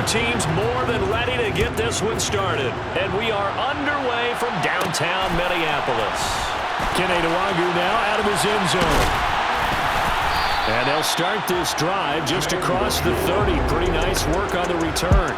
teams more than ready to get this one started. And we are underway from downtown Minneapolis. Keneduagu now out of his end zone. And they'll start this drive just across the 30. Pretty nice work on the return.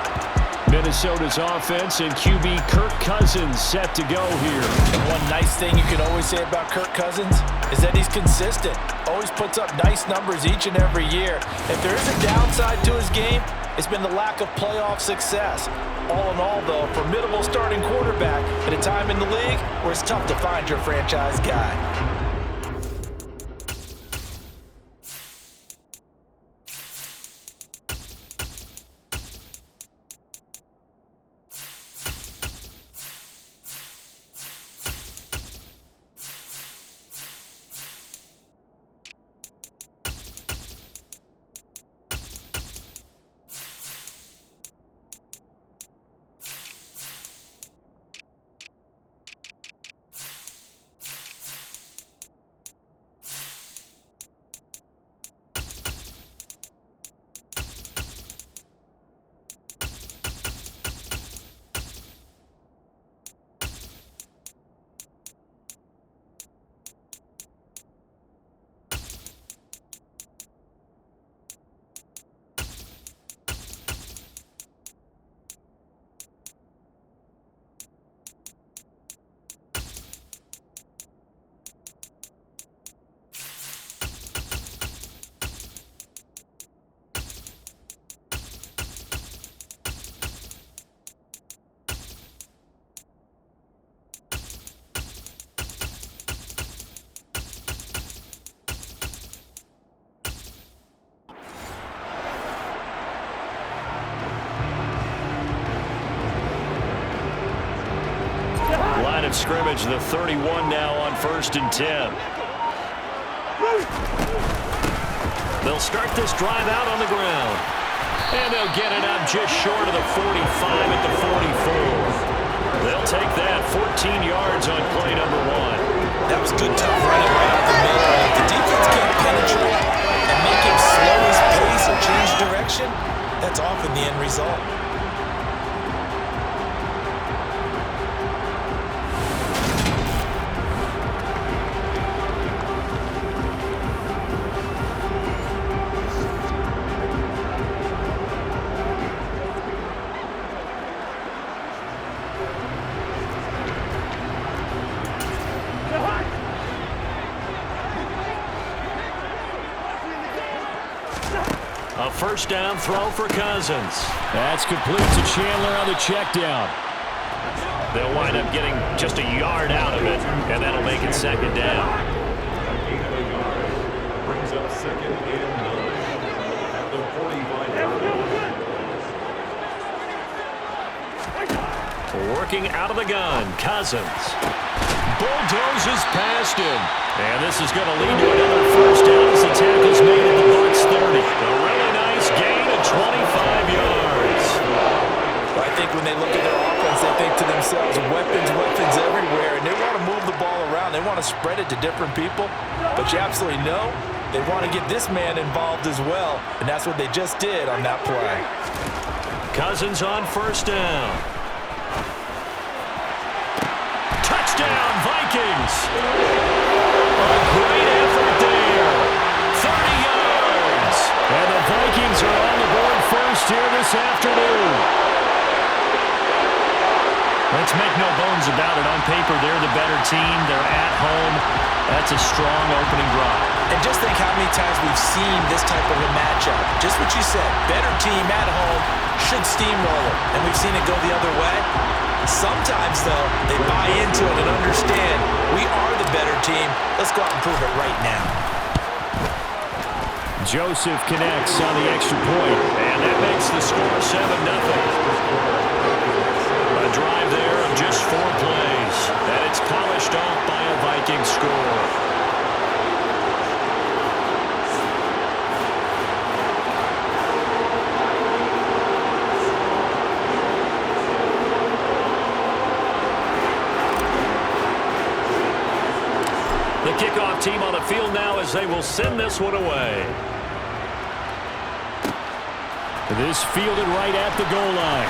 Minnesota's offense and QB Kirk Cousins set to go here. And one nice thing you can always say about Kirk Cousins is that he's consistent. Always puts up nice numbers each and every year. If there is a downside to his game, it's been the lack of playoff success. All in all, though, a formidable starting quarterback at a time in the league where it's tough to find your franchise guy. Line of scrimmage, the 31 now on 1st and 10. They'll start this drive out on the ground. And they'll get it up just short of the 45 at the 44. They'll take that 14 yards on play number 1. That was good tough running right up the middle. If the defense can't penetrate and make him slow his pace or change direction, that's often the end result. A first down throw for Cousins. That's complete to Chandler on the check down. They'll wind up getting just a yard out of it, and that'll make it 2nd down. Brings up 2nd and 9 at the 45-yard line. Working out of the gun, Cousins. Bulldozes past him. And this is going to lead to another first down as the tackle's made at the Bucs 30. A really nice gain of 25 yards. Well, I think when they look at their offense, they think to themselves, weapons everywhere, and they want to move the ball around. They want to spread it to different people, but you absolutely know they want to get this man involved as well, and that's what they just did on that play. Cousins on first down. Touchdown, Vikings! A great effort there. 30 yards. And the Vikings are on the board first here this afternoon. Let's make no bones about it. On paper, they're the better team. They're at home. That's a strong opening drive. And just think how many times we've seen this type of a matchup. Just what you said, better team at home should steamroll it. And we've seen it go the other way. Sometimes, though, they buy into it and understand we are the better team. Let's go out and prove it right now. Joseph connects on the extra point, and that makes the score 7-0. A drive there of just 4 plays, and it's polished off by a Viking score. The kickoff team on the field now as they will send this one away. This fielded right at the goal line.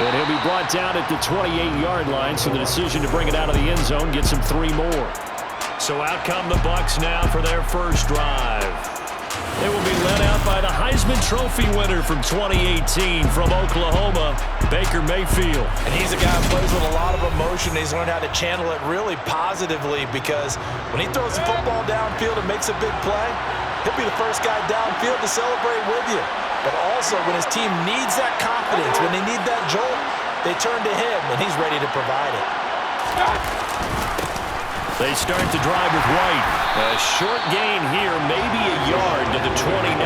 And he'll be brought down at the 28-yard line, so the decision to bring it out of the end zone gets him 3 more. So out come the Bucs now for their first drive. They will be led out by the Heisman Trophy winner from 2018 from Oklahoma, Baker Mayfield. And he's a guy who plays with a lot of emotion. He's learned how to channel it really positively, because when he throws the football downfield and makes a big play, he'll be the first guy downfield to celebrate with you. But also, when his team needs that confidence, when they need that jolt, they turn to him, and he's ready to provide it. They start the drive with White. A short gain here, maybe a yard to the 29.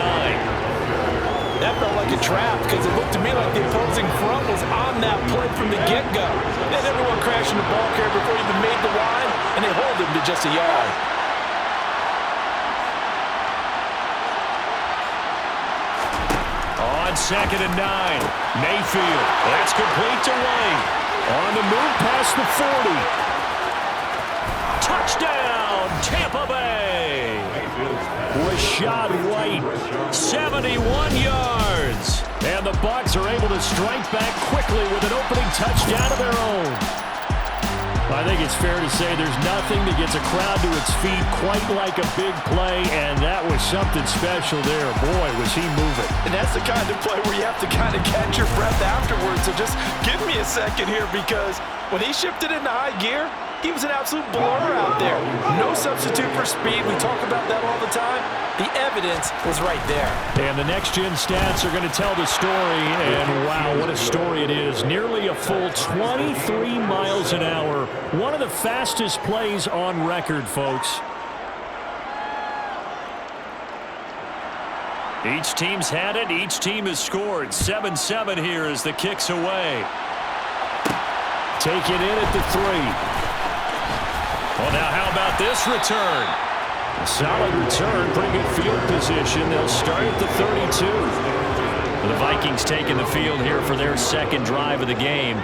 That felt like a trap, because it looked to me like the opposing front was on that play from the get-go. And everyone crashing the ball carrier before he even made the line, and they hold him to just a yard. On 2nd and 9, Mayfield. That's complete to White. On the move past the 40. Touchdown, Tampa Bay. Rashad White, 71 yards. And the Bucs are able to strike back quickly with an opening touchdown of their own. I think it's fair to say there's nothing that gets a crowd to its feet quite like a big play, and that was something special there. Boy, was he moving. And that's the kind of play where you have to kind of catch your breath afterwards. So just give me a second here, because when he shifted into high gear, he was an absolute blur out there. No substitute for speed. We talk about that all the time. The evidence was right there. And the next-gen stats are going to tell the story, and wow, what a story it is. Nearly a full 23 miles an hour. One of the fastest plays on record, folks. Each team's had it. Each team has scored. 7-7 here as the kick's away. Take it in at the 3. Well, now how about this return? A solid return, pretty good field position. They'll start at the 32. The Vikings taking the field here for their second drive of the game.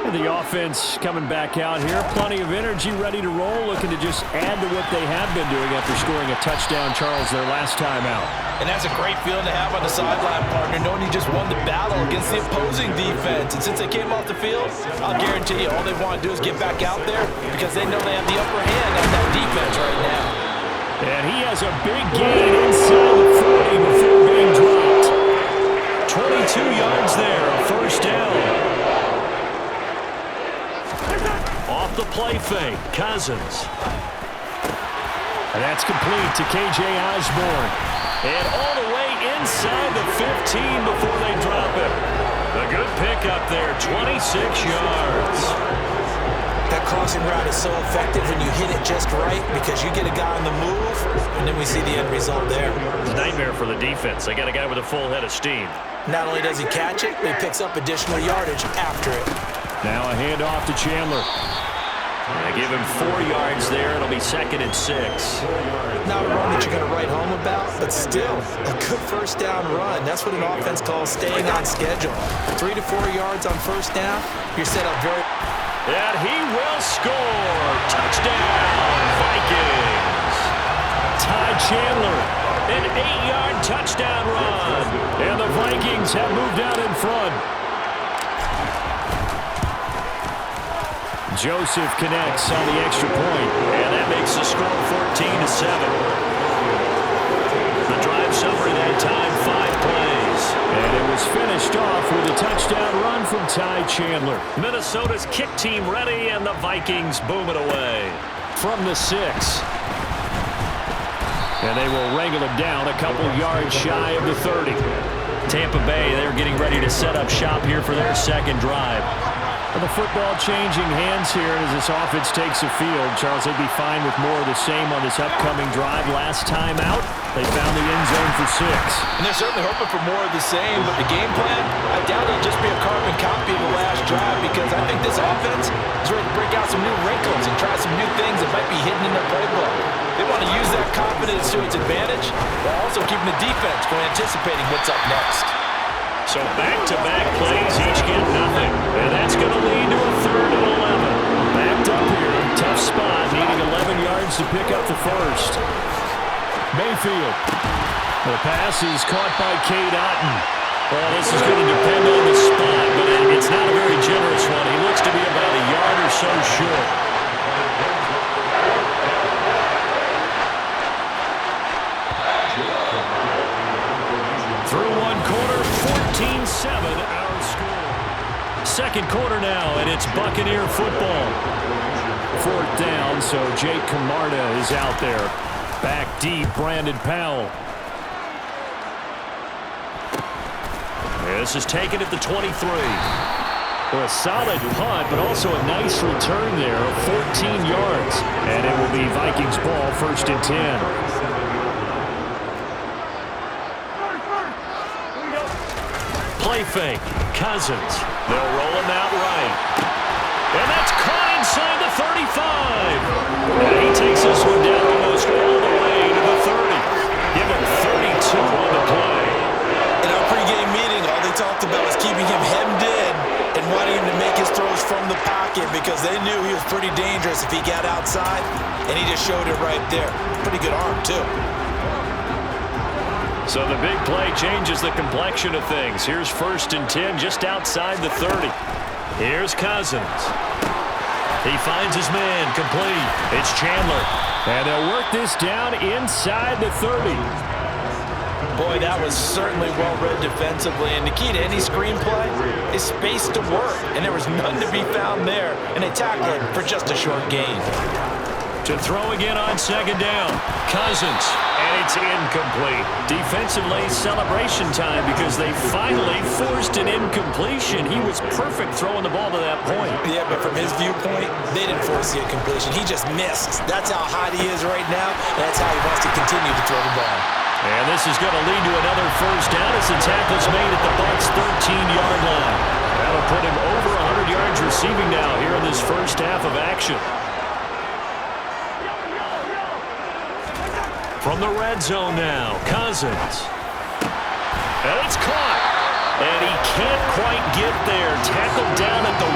And the offense coming back out here. Plenty of energy, ready to roll, looking to just add to what they have been doing after scoring a touchdown, Charles, their last time out. And that's a great feeling to have on the sideline, partner, knowing you just won the battle against the opposing defense. And since they came off the field, I'll guarantee you all they want to do is get back out there, because they know they have the upper hand on that defense right now. And he has a big gain inside the 40 before being dropped. 22 yards there, a first down. Off the play fake, Cousins. And that's complete to K.J. Osborne. And all the way inside the 15 before they drop it. A good pickup there, 26 yards. That crossing route is so effective when you hit it just right, because you get a guy on the move, and then we see the end result there. It's a nightmare for the defense. They got a guy with a full head of steam. Not only does he catch it, but he picks up additional yardage after it. Now a handoff to Chandler. They give him 4 yards there. It'll be 2nd and 6. Not a run that you're going to write home about, but still a good first down run. That's what an offense calls staying on schedule. 3 to 4 yards on first down, you're set up very... And he will score. Touchdown, Vikings. Ty Chandler, an 8-yard touchdown run. And the Vikings have moved out in front. Joseph connects on the extra point, and that makes the score 14-7. The drive summary that time, 5 plays. And it was finished off with a touchdown run from Ty Chandler. Minnesota's kick team ready, and the Vikings boom it away. From the 6. And they will wrangle him down a couple yards shy of the 30. Tampa Bay, they're getting ready to set up shop here for their second drive. Well, the football changing hands here as this offense takes the field. Charles, they'd be fine with more of the same on this upcoming drive. Last time out, they found the end zone for 6. And they're certainly hoping for more of the same, but the game plan, I doubt it'll just be a carbon copy of the last drive, because I think this offense is ready to break out some new wrinkles and try some new things that might be hidden in their playbook. They want to use that confidence to its advantage, while also keeping the defense from anticipating what's up next. So back-to-back plays, each get nothing. And that's going to lead to a 3rd and 11. Backed up here, tough spot, needing 11 yards to pick up the first. Mayfield. The pass is caught by Cade Otton. Well, this is going to depend on the spot, but it's not a very generous one. He looks to be about a yard or so short. Through one quarter, 14-7 our score. Second quarter now, and it's Buccaneer football. Fourth down, so Jake Camarda is out there. Back deep, Brandon Powell. This is taken at the 23. A solid punt, but also a nice return there of 14 yards. And it will be Vikings ball, 1st and 10. Play fake. Cousins. They'll roll him out right. And that's caught inside the 35. And he takes this one down almost all the way to the 30. Give him 32 on the play. In our pregame meeting, all they talked about was keeping him hemmed in and wanting him to make his throws from the pocket because they knew he was pretty dangerous if he got outside, and he just showed it right there. Pretty good arm, too. So the big play changes the complexion of things. Here's 1st and 10 just outside the 30. Here's Cousins. He finds his man complete. It's Chandler. And they'll work this down inside the 30. Boy, that was certainly well-read defensively, and the key to any screenplay is space to work, and there was none to be found there, and they tackled it for just a short gain. To throw again on 2nd down. Cousins, and it's incomplete. Defensively, celebration time because they finally forced an incompletion. He was perfect throwing the ball to that point. Yeah, but from his viewpoint, they didn't force the incompletion. He just missed. That's how hot he is right now, and that's how he wants to continue to throw the ball. And this is going to lead to another 1st down as the tackle's made at the Bucs' 13-yard line. That'll put him over 100 yards receiving now here in this first half of action. From the red zone now, Cousins. And it's caught. And he can't quite get there. Tackled down at the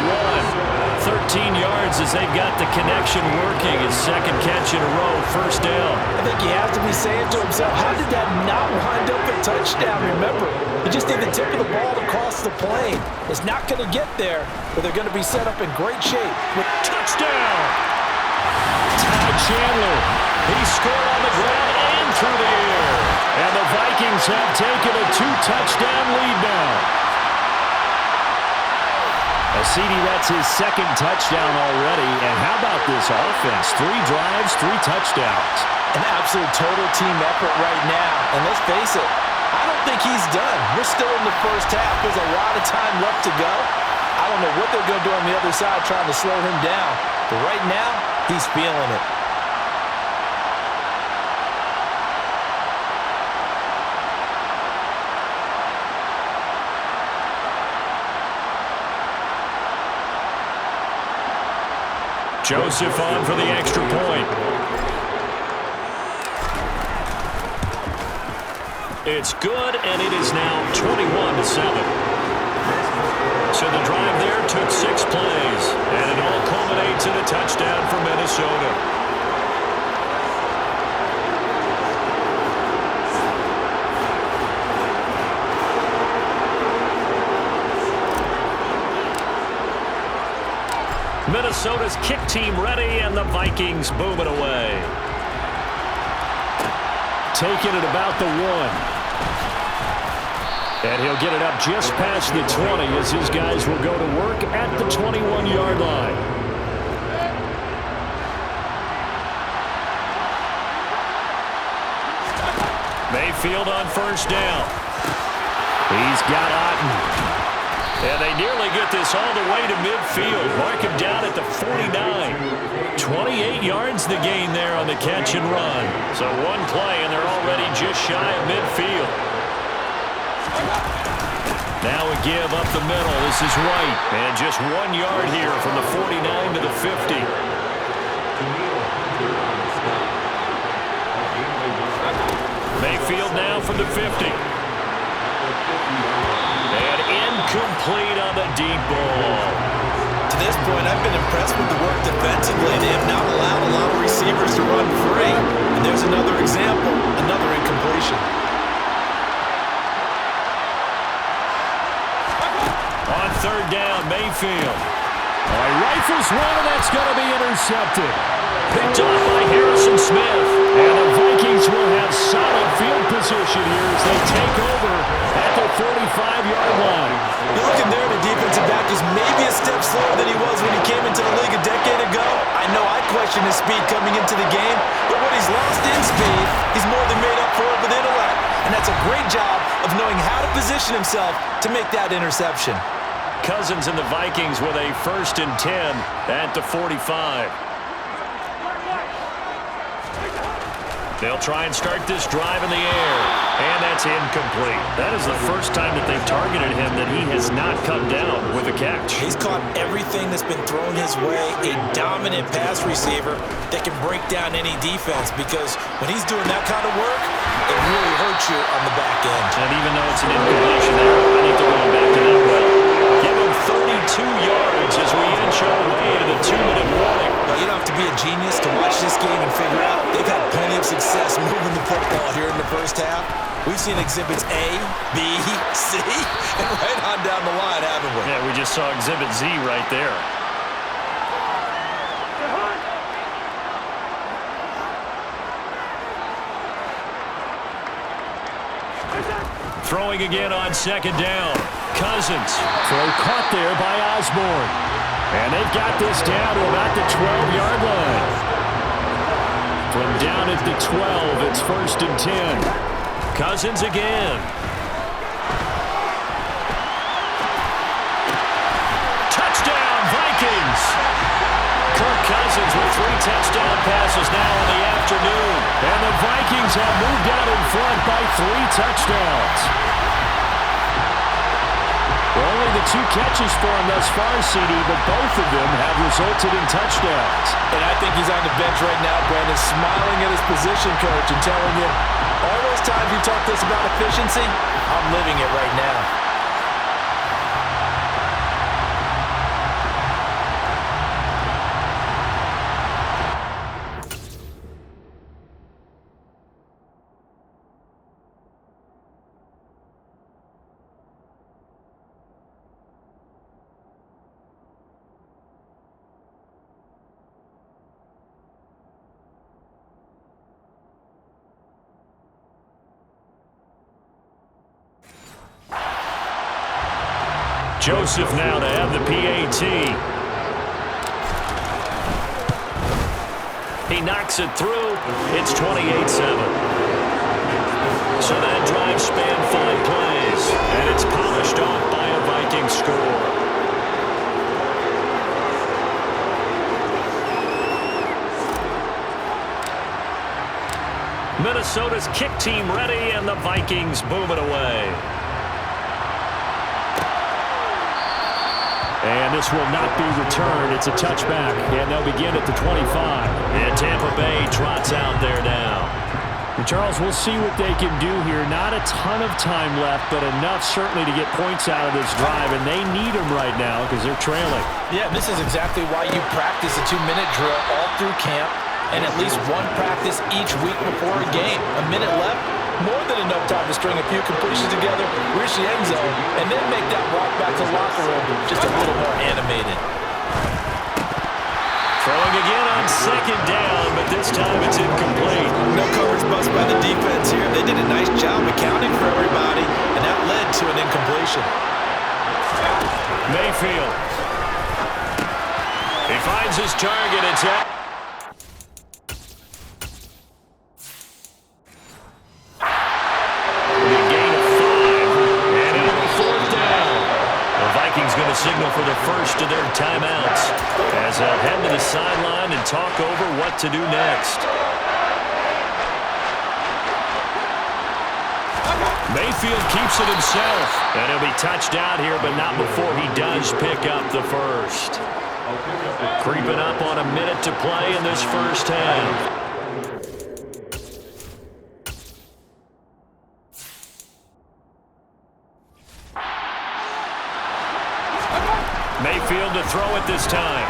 1. 13 yards as they've got the connection working. His 2nd catch in a row, 1st down. I think he has to be saying to himself, how did that not wind up a touchdown? Remember, he just did the tip of the ball across the plane. It's not going to get there, but they're going to be set up in great shape. With touchdown! Ty Chandler. He scored on the ground and through the air. And the Vikings have taken a 2-touchdown lead now. CeeDee, that's his 2nd touchdown already. And how about this offense? 3 drives, 3 touchdowns. An absolute total team effort right now. And let's face it, I don't think he's done. We're still in the first half. There's a lot of time left to go. I don't know what they're going to do on the other side trying to slow him down. But right now, he's feeling it. Joseph on for the extra point. It's good, and it is now 21-7. So the drive there took 6 plays, and it all culminates in a touchdown for Minnesota. Minnesota's kick team ready, and the Vikings boom it away. Taking it about the 1. And he'll get it up just past the 20 as his guys will go to work at the 21-yard line. Mayfield on 1st down. He's got Otton. And they nearly get this all the way to midfield. Mark him down at the 49. 28 yards the gain there on the catch and run. So 1 play, and they're already just shy of midfield. Now a give up the middle. This is White. And just 1 yard here from the 49 to the 50. Mayfield now from the 50. And incomplete on the deep ball. To this point, I've been impressed with the work defensively. They have not allowed a lot of receivers to run free. And there's another example, another incompletion. third down, Mayfield. Oh, he rifles one, and that's going to be intercepted. Picked off by Harrison Smith. And the Vikings will have solid field position here as they take over at the 45-yard line. You're looking there at a defensive back who's maybe a step slower than he was when he came into the league a decade ago. I know I questioned his speed coming into the game, but what he's lost in speed, he's more than made up for it with intellect. And that's a great job of knowing how to position himself to make that interception. Cousins and the Vikings with a 1st and 10 at the 45. They'll try and start this drive in the air, and that's incomplete. That is the first time that they've targeted him that he has not come down with a catch. He's caught everything that's been thrown his way, a dominant pass receiver that can break down any defense, because when he's doing that kind of work, it really hurts you on the back end. And even though it's an incompletion there, I think they're going back to that well. Give him 32 yards as we inch our way to the 2-minute warning. Well, you don't have to be a genius to watch this game and figure out they've had plenty of success moving the football here in the first half. We've seen exhibits A, B, C, and right on down the line, haven't we? Yeah, we just saw exhibit Z right there. Throwing again on 2nd down. Cousins. Throw caught there by Osborne. And they've got this down to about the 12-yard line. From down at the 12, it's 1st and 10. Cousins again. Touchdown, Vikings! Kirk Cousins with 3 touchdown passes now in the afternoon. And the Vikings have moved out in front by 3 touchdowns. Only the 2 catches for him thus far, CD, but both of them have resulted in touchdowns. And I think he's on the bench right now, Brandon, smiling at his position coach and telling him, all those times you talked to us about efficiency, I'm living it right now. Joseph now to have the PAT. He knocks it through. It's 28-7. So that drive spanned 5 plays, and it's polished off by a Viking score. Minnesota's kick team ready, and the Vikings boom it away. And this will not be returned. It's a touchback, and they'll begin at the 25. And Tampa Bay trots out there now. And Charles, we'll see what they can do here. Not a ton of time left, but enough certainly to get points out of this drive, and they need them right now because they're trailing. Yeah, this is exactly why you practice a 2-minute drill all through camp and at least one practice each week before a game. A minute left, more than enough time to string a few completions together, reach the end zone, and then make that walk back to the locker room just a little more animated. Throwing again on 2nd down, but this time it's incomplete. No coverage bust by the defense here. They did a nice job accounting for everybody, and that led to an incompletion. Mayfield. He finds his target. It's out. Going to signal for the first of their timeouts as they'll head to the sideline and talk over what to do next. Mayfield keeps it himself, and he'll be touched out here, but not before he does pick up the first. Creeping up on a minute to play in this first half. Mayfield to throw it this time.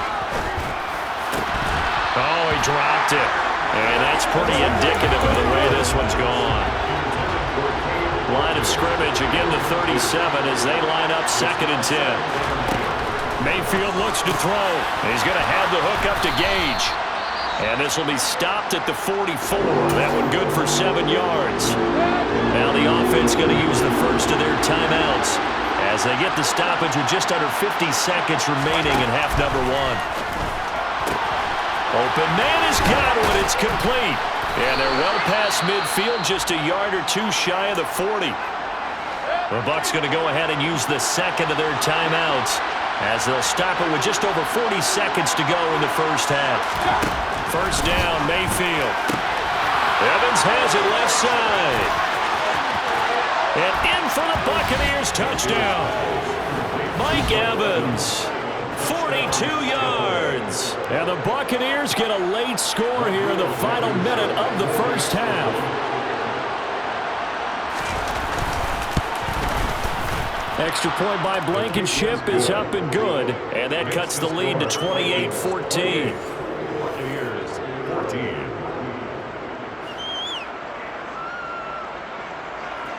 Oh, he dropped it. And that's pretty indicative of the way this one's gone. Line of scrimmage, again the 37 as they line up 2nd and 10. Mayfield looks to throw. He's going to have the hook up to Gage. And this will be stopped at the 44. That one good for 7 yards. Now the offense going to use the first of their timeouts as they get the stoppage with just under 50 seconds remaining in half number 1. Open man has got one. It's complete. And they're well past midfield, just a yard or two shy of the 40. The Bucs going to go ahead and use the second of their timeouts as they'll stop it with just over 40 seconds to go in the first half. First down, Mayfield. Evans has it left side. And in for the Buccaneers, touchdown. Mike Evans, 42 yards. And the Buccaneers get a late score here in the final minute of the first half. Extra point by Blankenship is up and good. And that cuts the lead to 28-14. Buccaneers 14.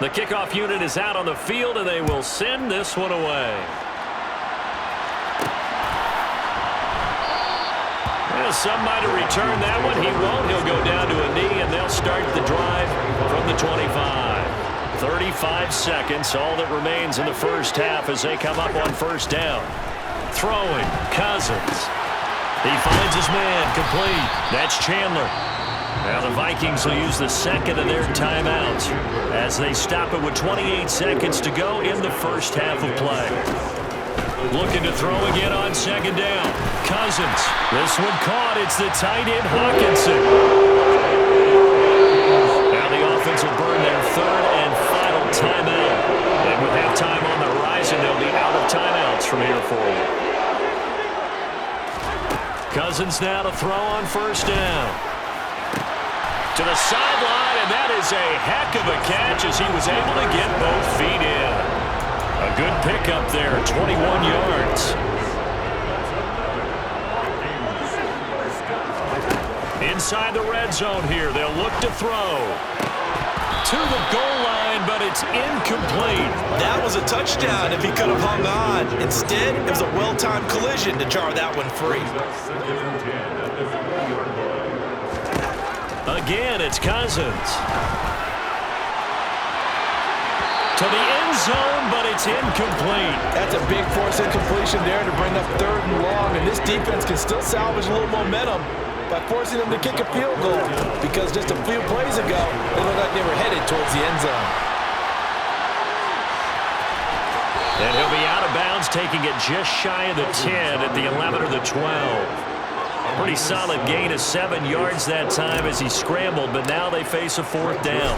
The kickoff unit is out on the field, and they will send this one away. Well, somebody return that one. He won't. He'll go down to a knee, and they'll start the drive from the 25. 35 seconds, all that remains in the first half as they come up on first down. Throwing, Cousins. He finds his man, complete. That's Chandler. Now the Vikings will use the second of their timeouts as they stop it with 28 seconds to go in the first half of play. Looking to throw again on second down. Cousins. This one caught. It's the tight end, Hawkinson. Now the offense will burn their third and final timeout. And with halftime on the horizon, they'll be out of timeouts from here forward. Cousins now to throw on first down. To the sideline, and that is a heck of a catch as he was able to get both feet in. A good pickup there, 21 yards. Inside the red zone here, they'll look to throw. To the goal line, but it's incomplete. That was a touchdown if he could have hung on. Instead, it was a well-timed collision to jar that one free. Again, it's Cousins. To the end zone, but it's incomplete. That's a big force incompletion there to bring up third and long, and this defense can still salvage a little momentum by forcing them to kick a field goal, because just a few plays ago, they looked like they were headed towards the end zone. And he'll be out of bounds, taking it just shy of the 10 at the 11 or the 12. Pretty solid gain of 7 yards that time as he scrambled, but now they face a fourth down.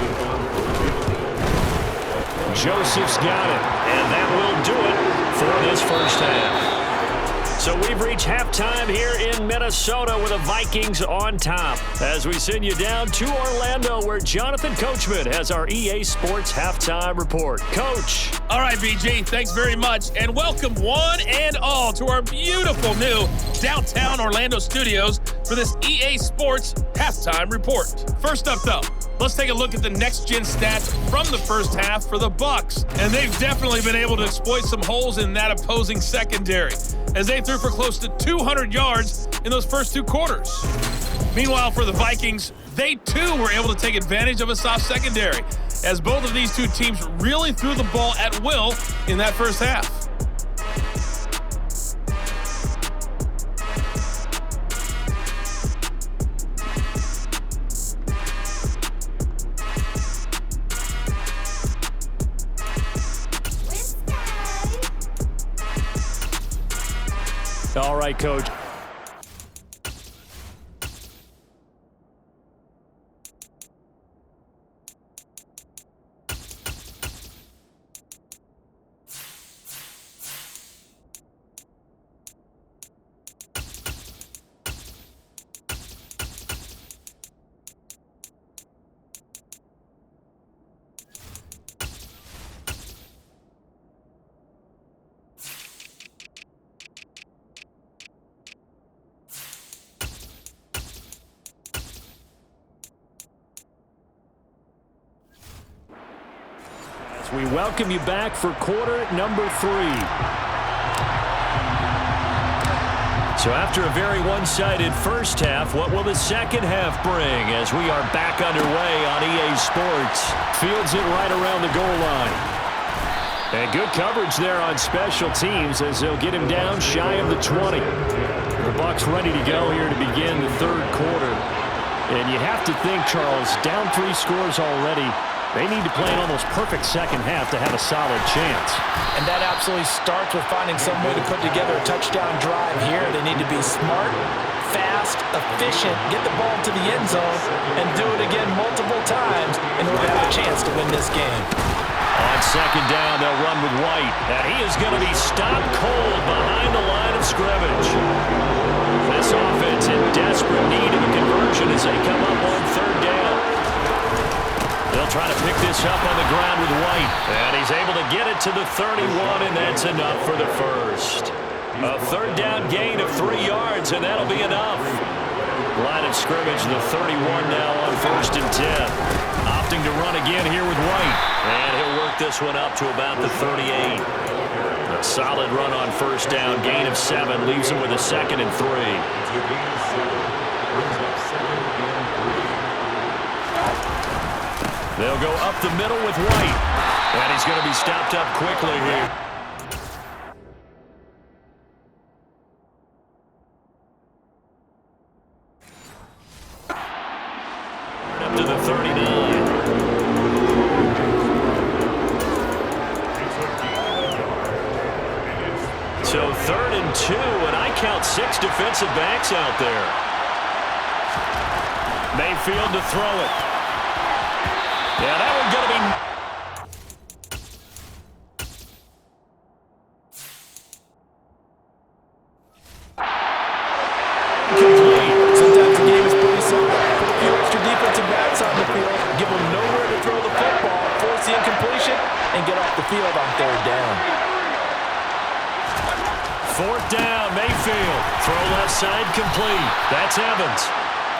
Joseph's got it, and that will do it for this first half. So we've reached halftime here in Minnesota with the Vikings on top as we send you down to Orlando where Jonathan Coachman has our EA Sports halftime report. Coach. All right, BG, thanks very much, and welcome one and all to our beautiful new downtown Orlando studios for this EA Sports halftime report. First up, though, let's take a look at the next-gen stats from the first half for the Bucs, and they've definitely been able to exploit some holes in that opposing secondary as they threw for close to 200 yards in those first 2 quarters. Meanwhile, for the Vikings, they too were able to take advantage of a soft secondary as both of these two teams really threw the ball at will in that first half. All right, Coach. We welcome you back for quarter number 3. So after a very one-sided first half, what will the second half bring as we are back underway on EA Sports? Fields it right around the goal line. And good coverage there on special teams as they'll get him down shy of the 20. The Bucs ready to go here to begin the third quarter. And you have to think, Charles, down 3 scores already. They need to play an almost perfect second half to have a solid chance. And that absolutely starts with finding some way to put together a touchdown drive here. They need to be smart, fast, efficient, get the ball to the end zone, and do it again multiple times in order to have a chance to win this game. On second down, they'll run with White. And he is going to be stopped cold behind the line of scrimmage. This offense in desperate need of a conversion as they come up on third down. They'll try to pick this up on the ground with White. And he's able to get it to the 31, and that's enough for the first. A third down gain of 3 yards, and that'll be enough. Line of scrimmage, the 31 now on 1st and 10. Opting to run again here with White. And he'll work this one up to about the 38. A solid run on first down, gain of 7, leaves him with a 2nd and 3. They'll go up the middle with White. And he's going to be stopped up quickly here. Up to the 39. So 3rd and 2, and I count 6 defensive backs out there. Mayfield to throw it. Yeah, that one's going to be... complete. Sometimes the game is pretty simple. Put a few extra defensive backs on the field, give them nowhere to throw the football, force the incompletion, and get off the field on 3rd down. 4th down, Mayfield. Throw left side complete. That's Evans.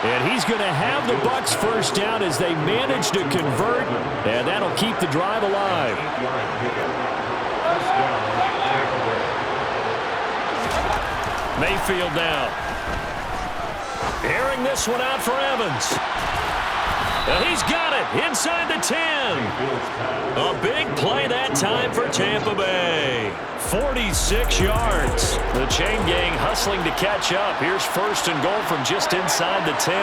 And he's going to have the Bucs first down as they manage to convert, and that'll keep the drive alive. Mayfield now. Airing this one out for Evans. And he's got it inside the 10. A big play that time for Tampa Bay. 46 yards. The chain gang hustling to catch up. Here's 1st and goal from just inside the 10.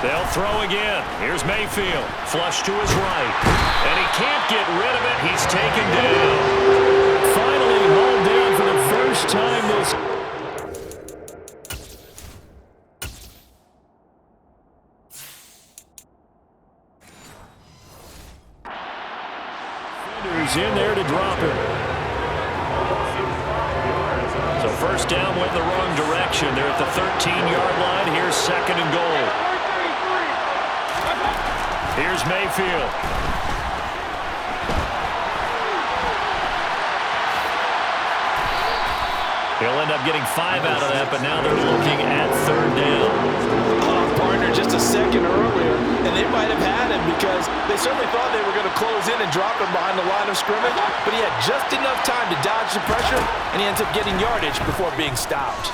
They'll throw again. Here's Mayfield. Flush to his right. And he can't get rid of it. He's taken down. Finally hauled down for the first time this in there to drop him. So first down went the wrong direction. They're at the 13-yard line. Here's 2nd and goal. Here's Mayfield. He'll end up getting 5 out of that, but now they're looking at 3rd down. Partner just a second earlier, and they might have had him because they certainly thought they were going to close in and drop him behind the line of scrimmage, but he had just enough time to dodge the pressure, and he ends up getting yardage before being stopped.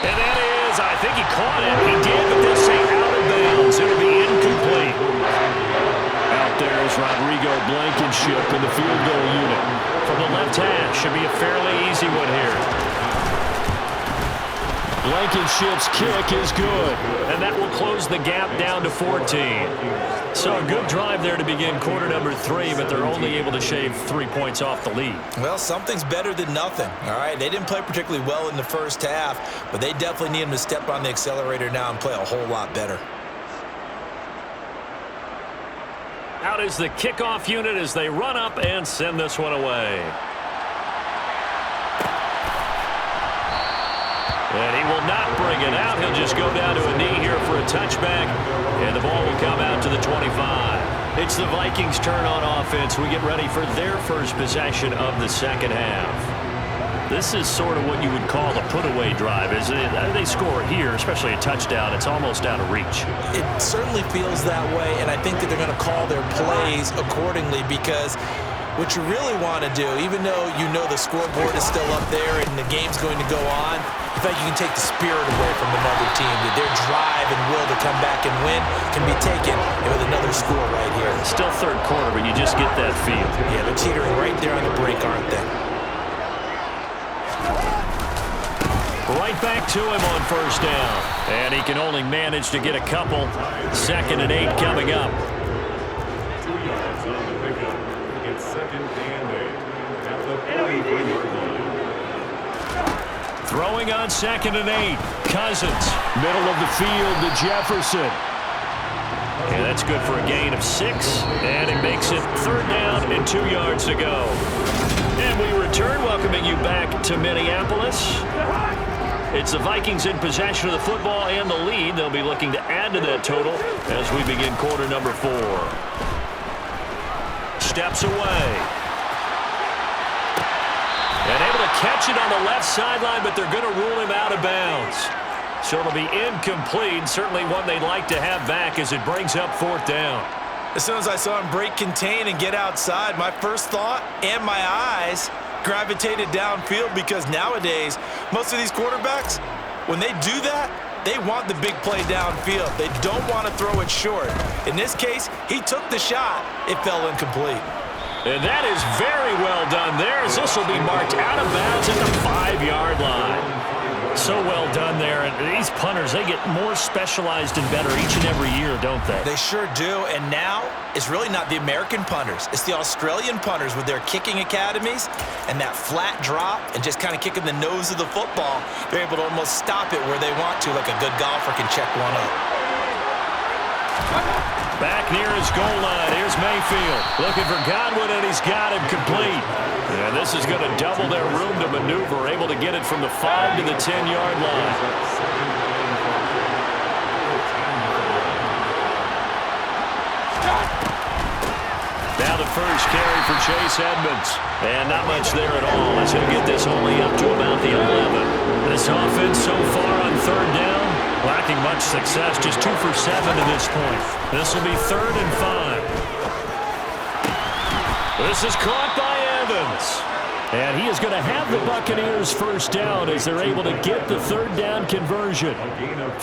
And that is, I think he caught it. He did, but they'll say out of bounds. It'll be incomplete. Out there is Rodrigo Blankenship in the field goal unit. From the left hash, should be a fairly easy one here. Blankenship's kick is good, and that will close the gap down to 14. So a good drive there to begin quarter number 3, but they're only able to shave 3 points off the lead. Well, something's better than nothing, all right? They didn't play particularly well in the first half, but they definitely need him to step on the accelerator now and play a whole lot better. Out is the kickoff unit as they run up and send this one away. And he will not bring it out. He'll just go down to a knee here for a touchback. And the ball will come out to the 25. It's the Vikings' turn on offense. We get ready for their first possession of the second half. This is sort of what you would call a put-away drive, isn't it? They score here, especially a touchdown. It's almost out of reach. It certainly feels that way, and I think that they're going to call their plays accordingly because what you really want to do, even though you know the scoreboard is still up there and the game's going to go on, in fact, you can take the spirit away from another team. That their drive and will to come back and win can be taken with another score right here. Still third quarter, but you just get that feel. Yeah, they're teetering right there on the break, aren't they? Right back to him on first down. And he can only manage to get a couple. 2nd and 8 coming up. 2 yards on the pickup. It's 2nd and 8 at the 45-yard line. Throwing on 2nd and 8. Cousins, middle of the field to Jefferson. And that's good for a gain of 6. And it makes it 3rd down and 2 yards to go. And we return, welcoming you back to Minneapolis. It's the Vikings in possession of the football and the lead. They'll be looking to add to that total as we begin quarter number 4. Steps away. And able to catch it on the left sideline, but they're going to rule him out of bounds. So it'll be incomplete. Certainly one they'd like to have back as it brings up 4th down. As soon as I saw him break contain and get outside, my first thought and my eyes gravitated downfield because nowadays, most of these quarterbacks, when they do that, they want the big play downfield. They don't want to throw it short. In this case, he took the shot. It fell incomplete. And that is very well done there as this will be marked out of bounds at the 5-yard line. So well done there. And these punters, they get more specialized and better each and every year, don't they? They sure do. And now it's really not the American punters. It's the Australian punters with their kicking academies and that flat drop and just kind of kicking the nose of the football. They're able to almost stop it where they want to, like a good golfer can check one up. Back near his goal line. Here's Mayfield. Looking for Godwin, and he's got him complete. And this is going to double their room to maneuver. Able to get it from the 5 to the 10-yard line. Now the first carry for Chase Edmonds. And not much there at all. As he'll get this only up to about the 11. This offense so far on 3rd down, lacking much success, just 2 for 7 to this point. This will be 3rd and 5. This is caught by Evans. And he is going to have the Buccaneers first down as they're able to get the 3rd down conversion.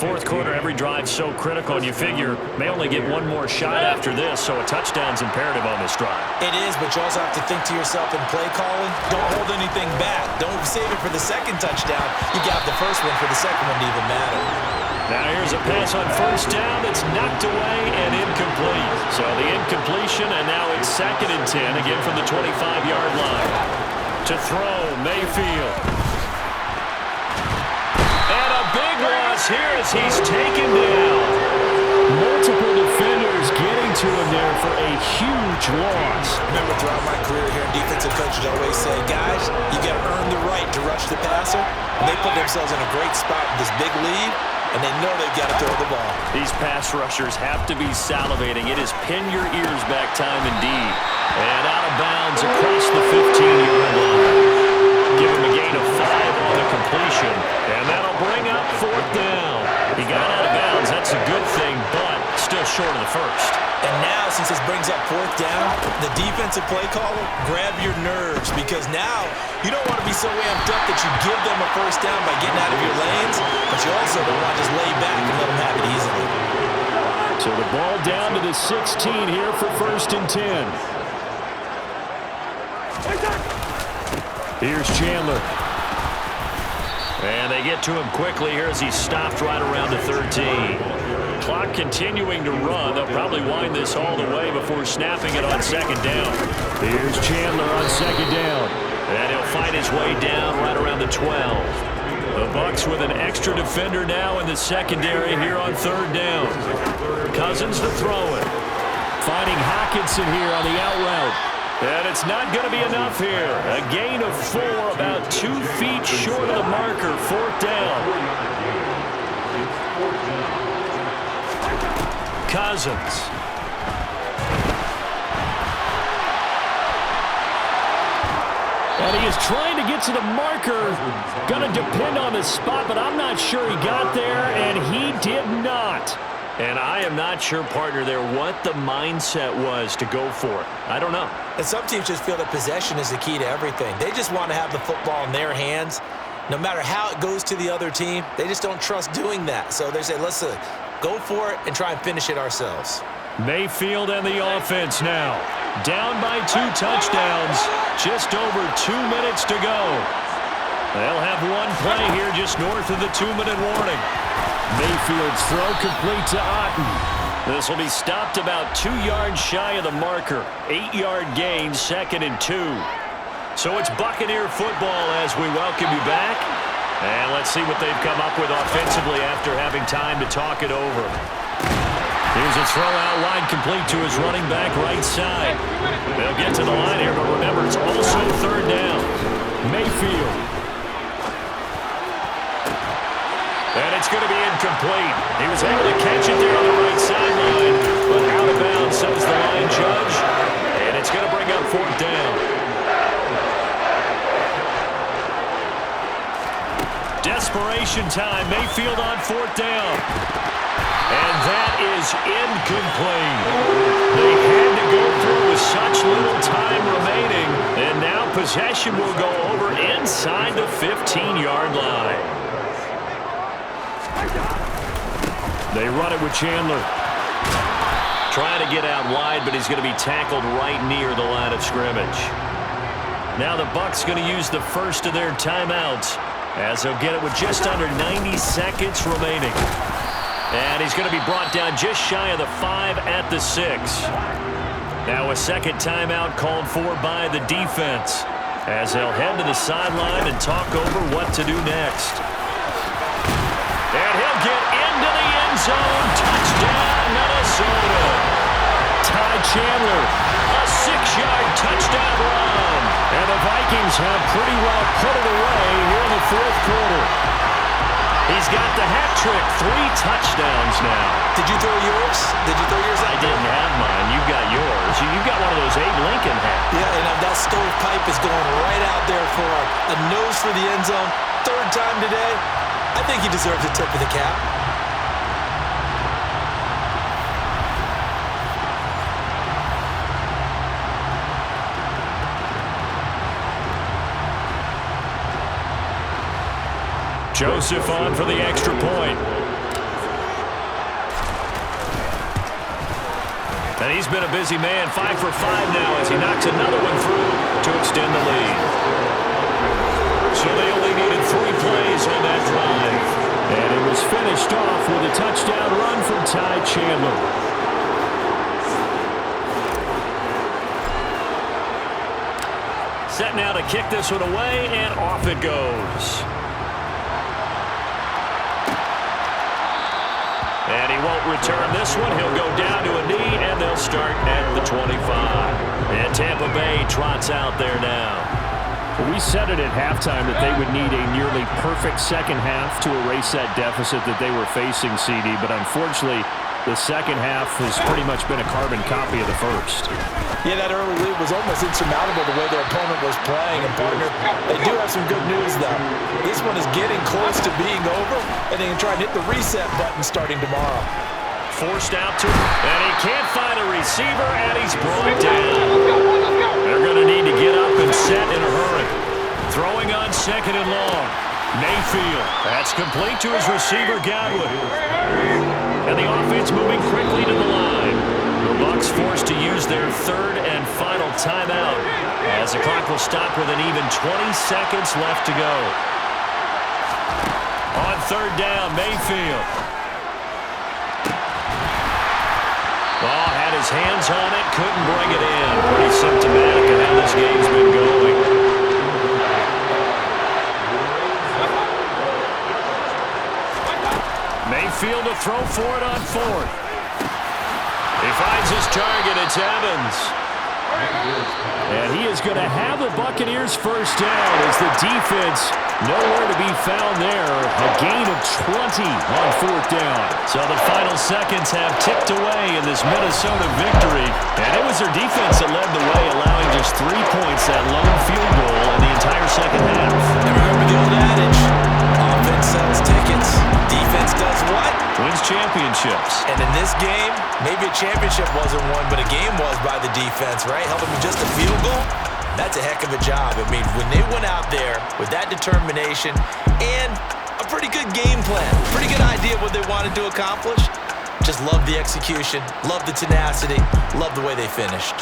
4th quarter, every drive so critical, and you figure may only get one more shot after this, so a touchdown's imperative on this drive. It is, but you also have to think to yourself in play calling, don't hold anything back. Don't save it for the 2nd touchdown. You got the first one for the 2nd one to even matter. Now here's a pass on first down that's knocked away and incomplete. So the incompletion, and now it's 2nd and 10, again from the 25-yard line. To throw, Mayfield. And a big loss here as he's taken down. Multiple defenders getting to him there for a huge loss. Remember, throughout my career here, defensive coaches always say, guys, you got to earn the right to rush the passer. And they put themselves in a great spot with this big lead, and they know they've got to throw the ball. These pass rushers have to be salivating. It is pin your ears back time indeed. And out of bounds across the 15-yard line. Give him a gain of 5 on the completion. And that'll bring up 4th down. He got out of bounds. That's a good thing, but still short of the first. And now, since this brings up 4th down, the defensive play caller, grab your nerves, because now you don't want to be so amped up that you give them a first down by getting out of your lanes, but you also don't want to just lay back and let them have it easily. So the ball down to the 16 here for 1st and 10. Here's Chandler. And they get to him quickly here as he's stopped right around the 13. Clock continuing to run. They'll probably wind this all the way before snapping it on 2nd down. Here's Chandler on 2nd down. And he'll fight his way down right around the 12. The Bucs with an extra defender now in the secondary here on 3rd down. Cousins to throw it. Finding Hockenson here on the out route. And it's not going to be enough here. A gain of 4, about 2 feet short of the marker. 4th down. Cousins. And he is trying to get to the marker. Going to depend on the spot, but I'm not sure he got there, and he did not. And I am not sure, partner, there what the mindset was to go for it. I don't know. And some teams just feel that possession is the key to everything. They just want to have the football in their hands. No matter how it goes to the other team, they just don't trust doing that. So they say, let's go for it and try and finish it ourselves. Mayfield and the offense now. Down by 2 touchdowns. Just over 2 minutes to go. They'll have one play here just north of the 2-minute warning. Mayfield's throw complete to Otten. This will be stopped about 2 yards shy of the marker. 8-yard gain, 2nd and 2. So it's Buccaneer football as we welcome you back. And let's see what they've come up with offensively after having time to talk it over. Here's a throw out wide complete to his running back right side. They'll get to the line here, but remember, it's also 3rd down. Mayfield. And it's going to be incomplete. He was able to catch it there on the right sideline, but out of bounds, says the line judge. And it's going to bring up 4th down. Desperation time. Mayfield on 4th down. And that is incomplete. They had to go through with such little time remaining. And now possession will go over inside the 15-yard line. They run it with Chandler. Trying to get out wide, but he's going to be tackled right near the line of scrimmage. Now the Bucs going to use the first of their timeouts as they'll get it with just under 90 seconds remaining. And he's going to be brought down just shy of the 5 at the 6. Now a second timeout called for by the defense as they'll head to the sideline and talk over what to do next. And he'll get into the end zone. Touchdown, Minnesota. Ty Chandler, a 6-yard touchdown run. And the Vikings have pretty well put it away here in the 4th quarter. He's got the hat trick, 3 touchdowns now. Did you throw yours? Did you throw yours out? I didn't have mine. You got yours. You got one of those Abe Lincoln hats. Yeah, and that stovepipe is going right out there for a nose for the end zone. 3rd time today. I think he deserves a tip of the cap. Joseph on for the extra point. And he's been a busy man, 5 for 5 now as he knocks another one through to extend the lead. So they only needed 3 plays on that drive. And it was finished off with a touchdown run from Ty Chandler. Set now to kick this one away, and off it goes. And he won't return this one. He'll go down to a knee, and they'll start at the 25. And Tampa Bay trots out there now. We said it at halftime that they would need a nearly perfect second half to erase that deficit that they were facing, CD. But unfortunately, the second half has pretty much been a carbon copy of the first. Yeah, that early lead was almost insurmountable the way their opponent was playing. And, partner, they do have some good news, though. This one is getting close to being over, and they can try and hit the reset button starting tomorrow. Forced out to him, and he can't find a receiver, and he's brought down. They're going to need to get up and set in a hurry. Throwing on 2nd and long. Mayfield. That's complete to his receiver, Godwin. And the offense moving quickly to the line. The Bucs forced to use their 3rd and final timeout as the clock will stop with an even 20 seconds left to go. On 3rd down, Mayfield. Oh, had his hands on it, couldn't bring it in. Pretty symptomatic of how this game's been going. Mayfield to throw for it on 4th. He finds his target, it's Evans. And he is going to have the Buccaneers first down as the defense nowhere to be found there. A gain of 20 on fourth down. So the final seconds have ticked away in this Minnesota victory. And it was their defense that led the way, allowing just 3 points, that lone field goal in the entire second half. And remember the old adage, offense sells tickets, defense does what? Wins championships. And in this game, maybe a championship wasn't won, but a game was by the defense, right? Helping them just a field goal. That's a heck of a job. I mean, when they went out there with that determination and a pretty good game plan, pretty good idea of what they wanted to accomplish, just love the execution, love the tenacity, love the way they finished.